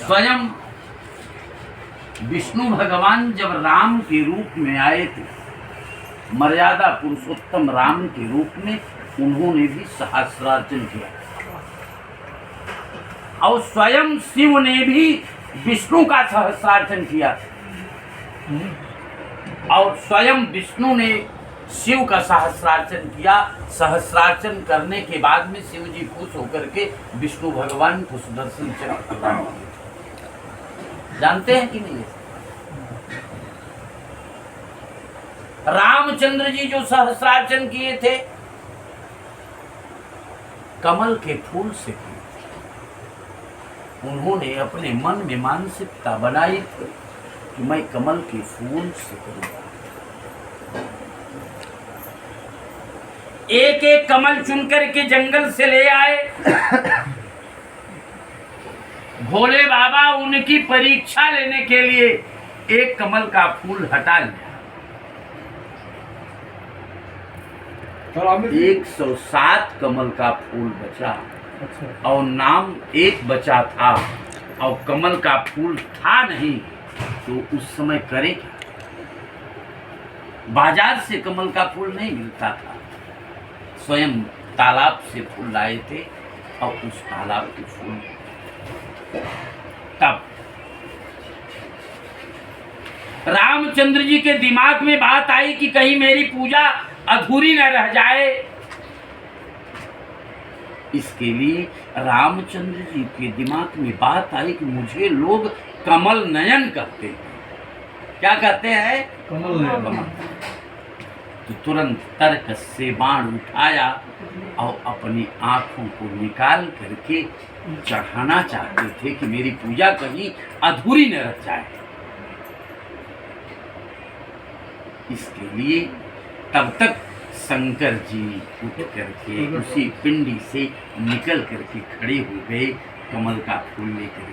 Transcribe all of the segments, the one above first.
स्वयं विष्णु भगवान जब राम के रूप में आए थे, मर्यादा पुरुषोत्तम राम के रूप में, उन्होंने भी सहस्रार्चन किया और स्वयं शिव ने भी विष्णु का सहस्रार्चन किया और स्वयं विष्णु ने शिव का सहस्रार्चन किया। सहस्रार्चन करने के बाद में शिव जी खुश होकर के विष्णु भगवान को सुदर्शन चक्र प्रदान किए। जानते हैं कि नहीं? रामचंद्र जी जो सहस्रार्चन किए थे कमल के फूल से किए। उन्होंने अपने मन में मानसिकता बनाई थी कि मैं कमल के फूल से करूंगा। एक एक कमल चुनकर के जंगल से ले आए। भोले बाबा उनकी परीक्षा लेने के लिए एक कमल का फूल हटा लिया। 107 कमल का फूल बचा और नाम एक बचा था और कमल का फूल था नहीं, तो उस समय करे क्या? बाजार से कमल का फूल नहीं मिलता था, स्वयं तालाब से फूल लाए थे और उस तालाब के फूल। तब रामचंद्र जी के दिमाग में बात आई कि कहीं मेरी पूजा अधूरी न रह जाए। इसके लिए रामचंद्र जी के दिमाग में बात आई कि मुझे लोग कमल नयन कहते हैं। क्या कहते हैं? कमल नयन। तो तुरंत तर्क से बाण उठाया और अपनी आंखों को निकाल करके चढ़ाना चाहते थे कि मेरी पूजा कहीं अधूरी न रह जाए। इसके लिए तब तक शंकर जी उठ करके उसी पिंडी से निकल करके खड़े हो गए कमल का फूल लेकर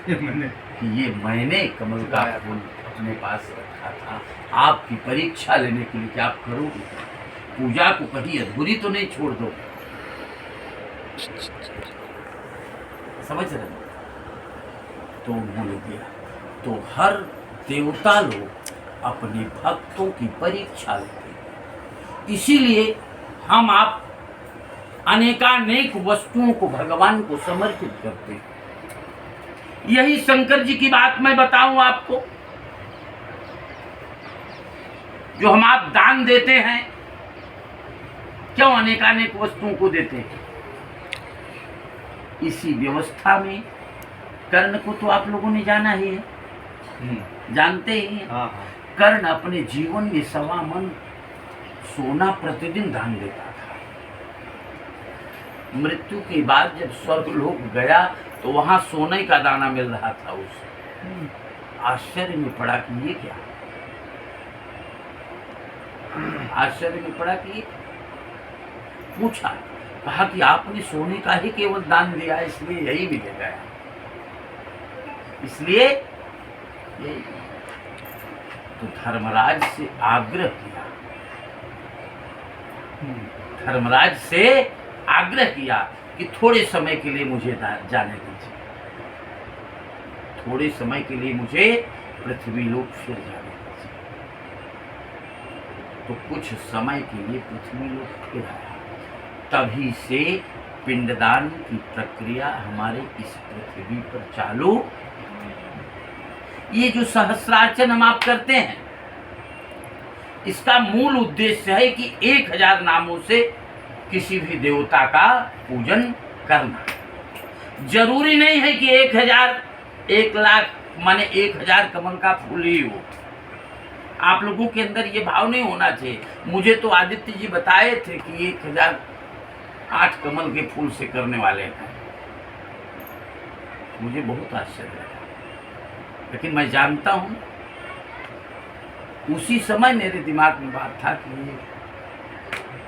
के। ये मैंने कमल का फूल अपने पास रखा था आपकी परीक्षा लेने के लिए कि आप करोगे, पूजा को कहीं अधूरी तो नहीं छोड़ दो। समझ रहे? तो उन्होंने दिया। तो हर देवता लोग अपने भक्तों की परीक्षा लेते हैं। इसीलिए हम आप अनेकानेक वस्तुओं को भगवान को समर्पित करते हैं। यही शंकर जी की बात मैं बताऊं आपको, जो हम आप दान देते हैं, क्यों अनेकानेक वस्तुओं को देते हैं? इसी व्यवस्था में कर्ण को तो आप लोगों ने जाना ही है, जानते ही हैं। कर्ण अपने जीवन में 1.25 मन सोना प्रतिदिन दान देता था। मृत्यु के बाद जब स्वर्गलोक गया तो वहां सोने का दाना मिल रहा था उसे। आश्चर्य में पड़ा कि ये क्या? आश्चर्य में पड़ा कि पूछा, कहा कि आपने सोने का ही केवल दान दिया, इसलिए यही मिलेगा। इसलिए यही। तो धर्मराज से आग्रह किया, धर्मराज से आग्रह किया कि थोड़े समय के लिए मुझे जाने दीजिए, थोड़े समय के लिए मुझे पृथ्वी लोक फिर जाने दीजिए। तो कुछ समय के लिए पृथ्वी लोक फिर आया। तभी से पिंडदान की प्रक्रिया हमारे इस पृथ्वी पर चालू। ये जो सहस्रार्चन हम आप करते हैं, इसका मूल उद्देश्य है कि 1000 नामों से किसी भी देवता का पूजन करना। जरूरी नहीं है कि 1000, 1 लाख माने 1000 कमल का फूल ही हो। आप लोगों के अंदर ये भाव नहीं होना चाहिए। मुझे तो आदित्य जी बताए थे कि 1008 कमल के फूल से करने वाले हैं। मुझे बहुत आश्चर्य लगा, लेकिन मैं जानता हूं उसी समय मेरे दिमाग में बात था कि ये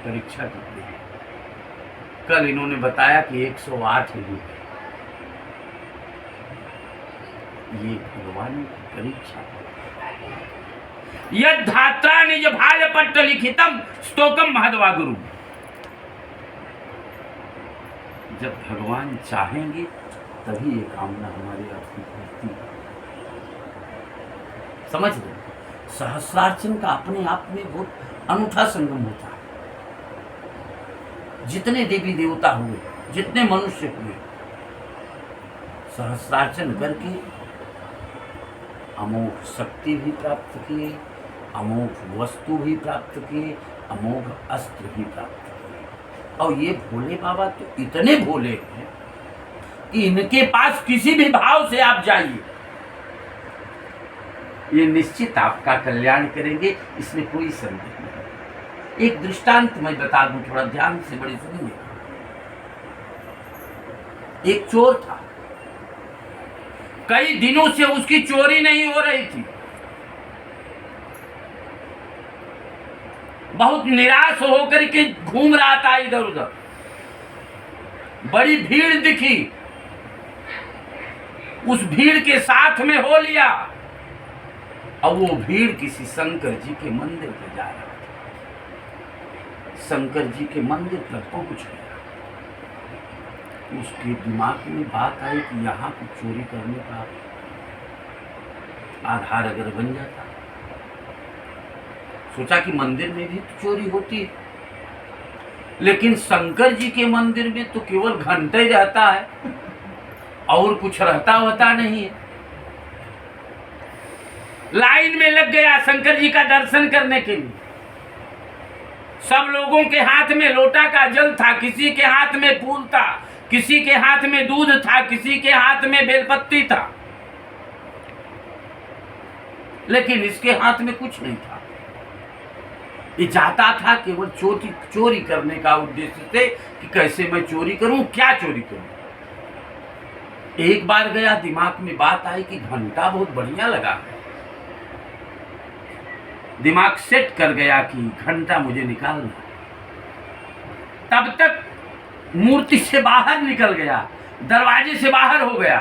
परीक्षा करते हैं। कल इन्होंने बताया कि 108 है। ये भगवान की परीक्षा। यद धात्रा निज भाल पट्ट लिखितम स्तोकम महदवा गुरु। जब भगवान चाहेंगे तभी ये कामना हमारी आपकी पूर्ति है। समझ रहे? सहस्रार्चन का अपने आप में बहुत अनूठा संगम होता है। जितने देवी देवता हुए, जितने मनुष्य हुए, सहस्रार्चन करके अमोघ शक्ति भी प्राप्त किए, अमोघ वस्तु भी प्राप्त किए, अमोघ अस्त्र भी प्राप्त किए। और ये भोले बाबा तो इतने भोले हैं कि इनके पास किसी भी भाव से आप जाइए, ये निश्चित आपका कल्याण करेंगे, इसमें कोई संदेह नहीं। एक दृष्टांत मैं बता दूं, थोड़ा ध्यान से बड़ी सुनिए। एक चोर था, कई दिनों से उसकी चोरी नहीं हो रही थी, बहुत निराश होकर के घूम रहा था इधर उधर। बड़ी भीड़ दिखी, उस भीड़ के साथ में हो लिया। अब वो भीड़ किसी शंकर जी के मंदिर पर जा रहा था। शंकर जी के मंदिर पर पहुंच गया। उसके दिमाग में बात आई कि यहाँ कुछ चोरी करने का आधार अगर बन जाता। सोचा कि मंदिर में भी तो चोरी होती है, लेकिन शंकर जी के मंदिर में तो केवल घंटा ही रहता है और कुछ रहता होता नहीं है। लाइन में लग गया शंकर जी का दर्शन करने के लिए। सब लोगों के हाथ में लोटा का जल था, किसी के हाथ में फूल था, किसी के हाथ में दूध था, किसी के हाथ में बेलपत्ती था, लेकिन इसके हाथ में कुछ नहीं था। ये चाहता था केवल चोरी करने का उद्देश्य से कि कैसे मैं चोरी करूं, क्या चोरी करूं। एक बार गया, दिमाग में बात आई कि घंटा बहुत बढ़िया लगा है। दिमाग सेट कर गया कि घंटा मुझे निकालना। तब तक मूर्ति से बाहर निकल गया, दरवाजे से बाहर हो गया,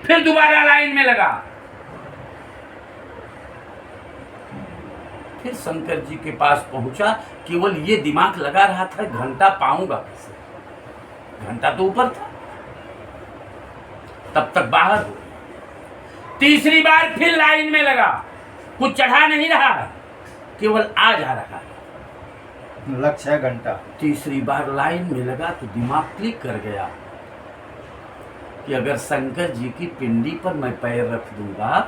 फिर दोबारा लाइन में लगा। फिर शंकर जी के पास पहुंचा, केवल ये दिमाग लगा रहा था घंटा पाऊंगा कैसे, घंटा तो ऊपर था। तब तक बाहर हो। तीसरी बार फिर लाइन में लगा, कुछ चढ़ा नहीं रहा, केवल आ जा रहा है, लक्ष्य है घंटा। तीसरी बार लाइन में लगा तो दिमाग क्लिक कर गया कि अगर शंकर जी की पिंडी पर मैं पैर रख दूंगा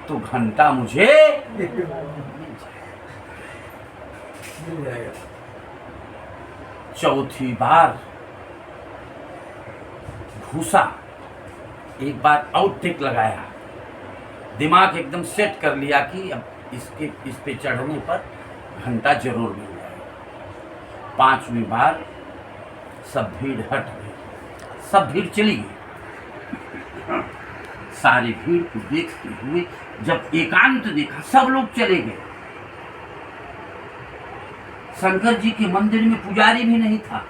तो घंटा मुझे मिल जाएगा। चौथी बार घुसा, एक बार आउटटेक लगाया, दिमाग एकदम सेट कर लिया कि अब इस पे चढ़ने पर घंटा जरूर मिल जाएगा। पांचवी बार सब भीड़ हट गई, सब भीड़ चली गई। सारी भीड़ को देखते हुए जब एकांत देखा, सब लोग चले गए। शंकर जी के मंदिर में पुजारी भी नहीं था,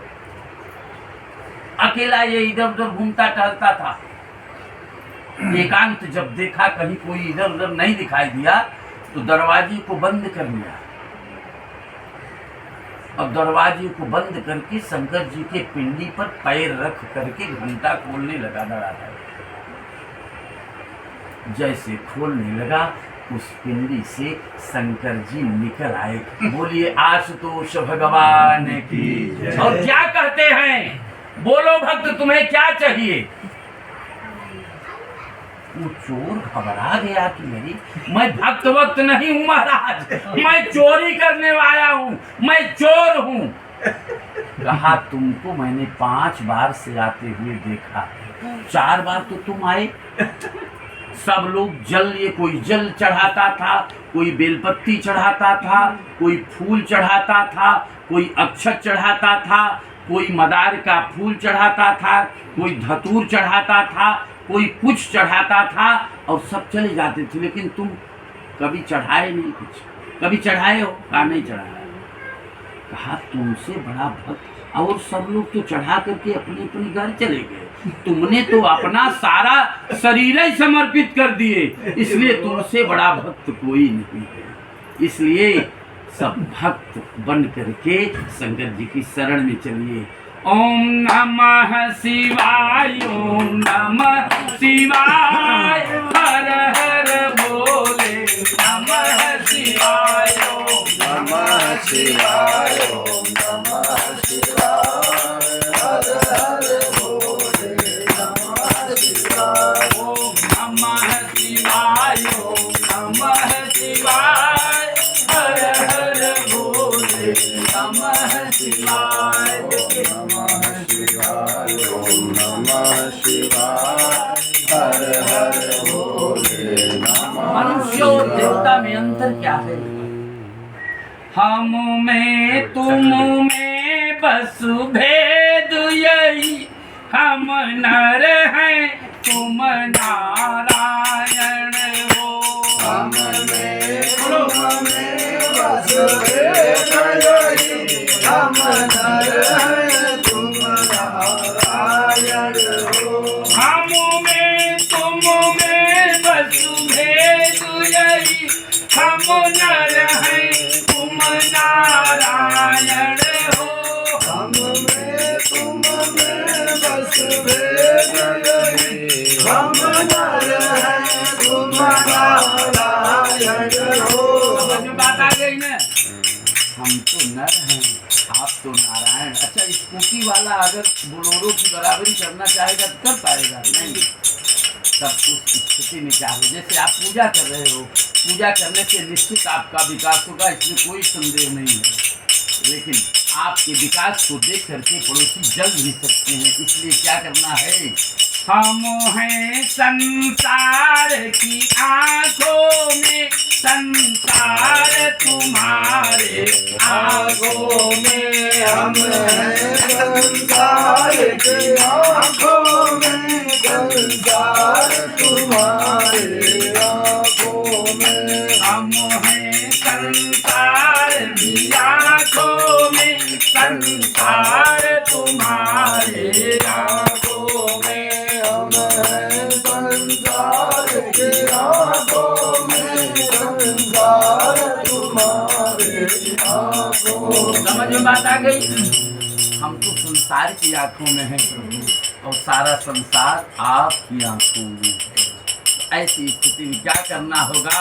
अकेला ये इधर उधर घूमता टहलता था। एकांत जब देखा कहीं कोई इधर उधर नहीं दिखाई दिया तो दरवाजे को बंद कर लिया। अब दरवाजे को बंद करके शंकर जी के पिंडी पर पैर रख करके घंटा खोलने लगा धड़ाधड़। जैसे खोलने लगा उस पिंडी से शंकर जी निकल आए। बोलिए आशुतोष भगवान की जय। और क्या कहते हैं, बोलो भक्त तुम्हें क्या चाहिए। वो चोर घबरा गया कि मेरी, मैं भक्त वक्त नहीं हूं महाराज, मैं चोरी करने वाला हूं, मैं चोर हूं। कहा तुमको मैंने 5 बार से आते हुए देखा, 4 बार तो तुम आए। सब लोग जल, ये कोई जल चढ़ाता था, कोई बेलपत्ती चढ़ाता था, कोई फूल चढ़ाता था, कोई अक्षत चढ़ाता था, कोई मदार का फूल चढ़ाता था, कोई धतूर चढ़ाता था, कोई कुछ चढ़ाता था और सब चले जाते थे, लेकिन तुम कभी चढ़ाए नहीं कुछ। कभी चढ़ाए हो? कहा नहीं चढ़ाया। कहा तुमसे बड़ा भक्त, और सब लोग तो चढ़ा करके अपने अपने घर चले गए, तुमने तो अपना सारा शरीर ही समर्पित कर दिए, इसलिए तुमसे बड़ा भक्त कोई नहीं है। इसलिए सब भक्त बन करके शंकर जी की शरण में चलिए। ओम नमः शिवाय, ओम नमः शिवाय, हर हर बोले नमः शिवाय, ओम नमः शिवाय, ओम नमः शिवाय, हर हर भोले नमः शिवाय, ओम नमः शिवाय, ओम नमः शिवाय, हर हर बोले नमः शिवाय। नमः शिवाय, ओम नमः शिवाय, हर हर भोले नमः मनुष्य और देवता में अंतर क्या है? हम में तुम में बस भेद यही, हम नर हैं तुम नारायण हो। हम में तुम में बस भेद यही, हम नर हैं तुम नारायण हो। हम में तुम में बस भेद यही, हम नर हैं तुम नारायण हो। हम में तुम में बस भेद यही, हम नर हैं तुम नारायण हो। समझ में बात आ गई ना? हम तो नर हैं, आप तो नारायण। अच्छा, स्कूटी वाला अगर बोलोरो की बराबरी करना चाहेगा तो कर पाएगा नहीं? तब उस स्थिति में क्या हो? जैसे आप पूजा कर रहे हो, पूजा करने से निश्चित आपका विकास होगा, इसमें कोई संदेह नहीं है। लेकिन आपके विकास को देख करके पड़ोसी जल भी सकते हैं, इसलिए क्या करना है? हम हैं संसार की आंखों में, संसार तुम्हारे आंखों में। हम हैं संसार की आँखों में, संसार तुम्हारे आँखों में। हम हैं संसार की आंखों में, संसार तुम्हारे आंखों में। हम हैं संसार की आँखों में, संसार तुम्हारे आँखों में। समझ में बात आ गई? हम तो संसार की आंखों में हैं प्रभु, और सारा संसार आपकी आंखों में है। ऐसी स्थिति में क्या करना होगा?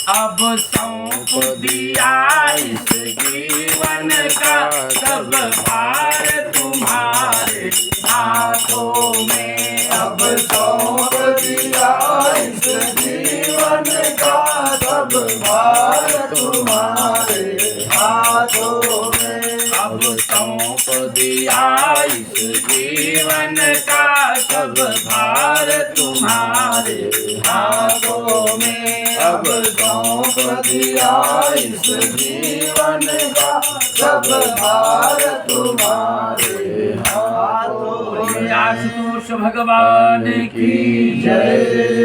अब सौंप दिया इस जीवन का सब भार तुम्हारे हाथों में। अब सौंप दिया इस जीवन का सब भार तुम्हारे हाथों में। अब सौंप दिया इस जीवन का सब भार तुम्हारे हाथों में। अब सौंप दिया इस जीवन का सब भार तुम्हारे हाथों में। आशुतोष भगवान की जय।